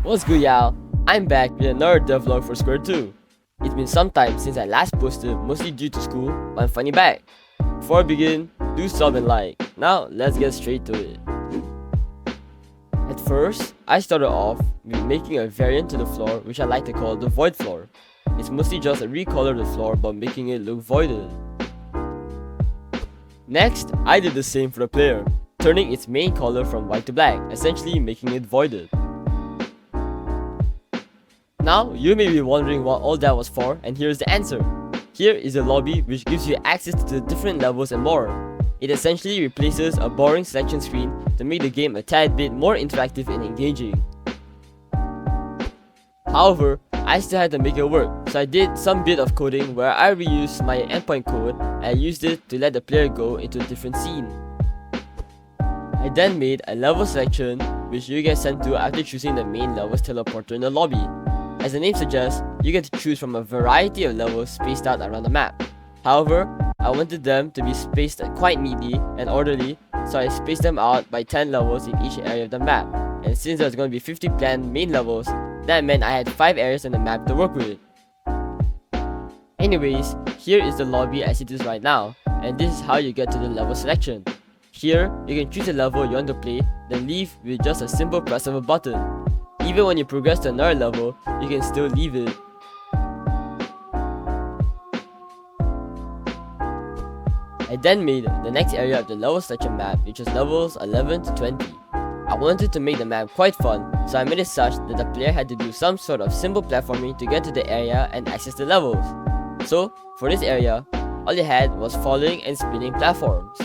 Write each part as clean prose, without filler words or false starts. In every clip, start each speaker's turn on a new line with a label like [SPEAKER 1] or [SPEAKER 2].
[SPEAKER 1] What's good, y'all? I'm back with another devlog for Square 2. It's been some time since I last posted, mostly due to school, but I'm finally back. Before I begin, do sub and like. Now, let's get straight to it. At first, I started off with making a variant to the floor which I like to call the void floor. It's mostly just a recolor of the floor but making it look voided. Next, I did the same for the player, turning its main color from white to black, essentially making it voided. Now, you may be wondering what all that was for, and here's the answer. Here is the lobby which gives you access to the different levels and more. It essentially replaces a boring selection screen to make the game a tad bit more interactive and engaging. However, I still had to make it work, so I did some bit of coding where I reused my endpoint code and used it to let the player go into a different scene. I then made a level selection which you get sent to after choosing the main level's teleporter in the lobby. As the name suggests, you get to choose from a variety of levels spaced out around the map. However, I wanted them to be spaced quite neatly and orderly, so I spaced them out by 10 levels in each area of the map. And since there's going to be 50 planned main levels, that meant I had 5 areas on the map to work with. Anyways, here is the lobby as it is right now, and this is how you get to the level selection. Here, you can choose the level you want to play, then leave with just a simple press of a button. Even when you progress to another level, you can still leave it. I then made the next area of the level selection map, which is levels 11 to 20. I wanted to make the map quite fun, so I made it such that the player had to do some sort of simple platforming to get to the area and access the levels. So, for this area, all you had was falling and spinning platforms.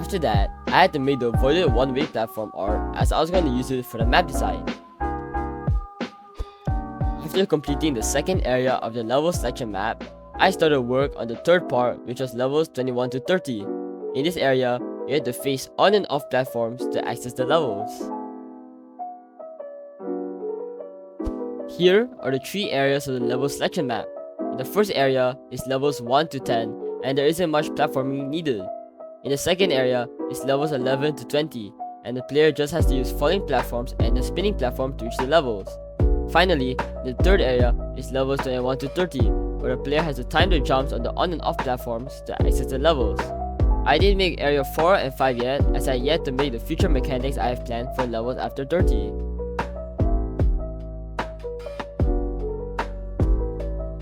[SPEAKER 1] After that, I had to make the voided one-way platform art as I was going to use it for the map design. After completing the second area of the level selection map, I started work on the third part, which was levels 21 to 30. In this area, you had to face on and off platforms to access the levels. Here are the 3 areas of the level selection map. In the first area is levels 1 to 10, and there isn't much platforming needed. In the second area is levels 11 to 20, and the player just has to use falling platforms and the spinning platform to reach the levels. Finally, the third area is levels 21 to 30, where the player has to time the jumps on the on and off platforms to access the levels. I didn't make area 4 and 5 yet, as I yet to make the future mechanics I have planned for levels after 30.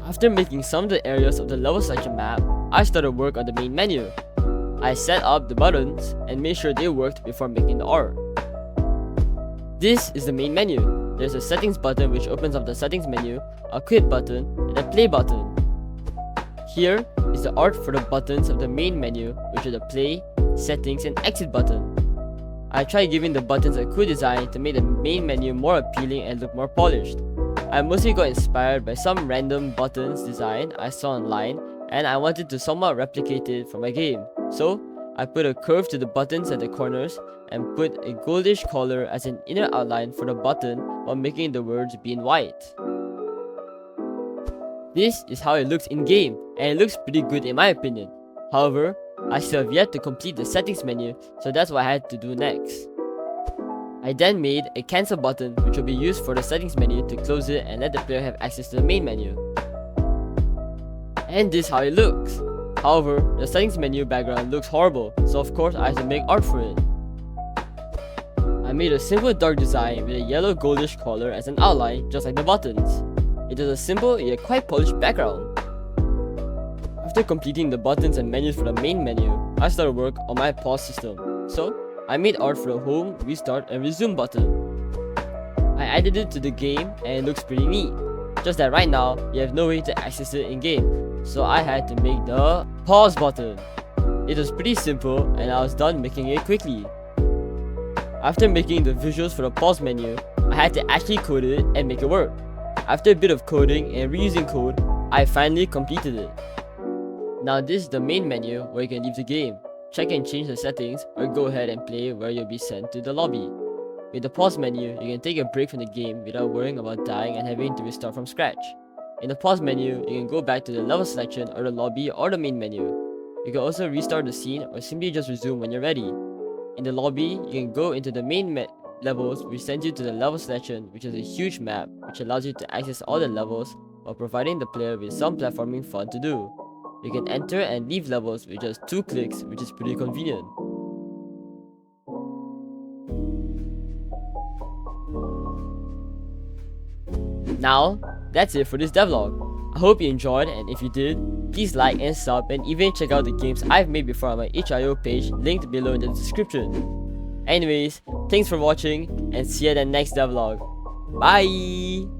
[SPEAKER 1] After making some of the areas of the level selection map, I started work on the main menu. I set up the buttons and made sure they worked before making the art. This is the main menu. There's a settings button which opens up the settings menu, a quit button, and a play button. Here is the art for the buttons of the main menu, which are the play, settings, and exit button. I tried giving the buttons a cool design to make the main menu more appealing and look more polished. I mostly got inspired by some random buttons design I saw online, and I wanted to somewhat replicate it for my game. So, I put a curve to the buttons at the corners and put a goldish color as an inner outline for the button while making the words be in white. This is how it looks in game, and it looks pretty good in my opinion. However, I still have yet to complete the settings menu, so that's what I had to do next. I then made a cancel button which will be used for the settings menu to close it and let the player have access to the main menu. And this is how it looks. However, the settings menu background looks horrible, so of course I had to make art for it. I made a simple dark design with a yellow goldish color as an outline, just like the buttons. It is a simple yet quite polished background. After completing the buttons and menus for the main menu, I started work on my pause system. So, I made art for the home, restart, and resume button. I added it to the game and it looks pretty neat. Just that right now, you have no way to access it in game, so I had to make the pause button. It was pretty simple and I was done making it quickly. After making the visuals for the pause menu, I had to actually code it and make it work. After a bit of coding and reusing code, I finally completed it. Now this is the main menu where you can leave the game, check and change the settings, or go ahead and play where you'll be sent to the lobby. With the pause menu, you can take a break from the game without worrying about dying and having to restart from scratch. In the pause menu, you can go back to the level selection or the lobby or the main menu. You can also restart the scene or simply just resume when you're ready. In the lobby, you can go into the main levels, which sends you to the level selection, which is a huge map which allows you to access all the levels while providing the player with some platforming fun to do. You can enter and leave levels with just 2 clicks, which is pretty convenient. Now, that's it for this devlog. I hope you enjoyed, and if you did, please like and sub, and even check out the games I've made before on my itch.io page linked below in the description. Anyways, thanks for watching, and see you at the next devlog. Bye!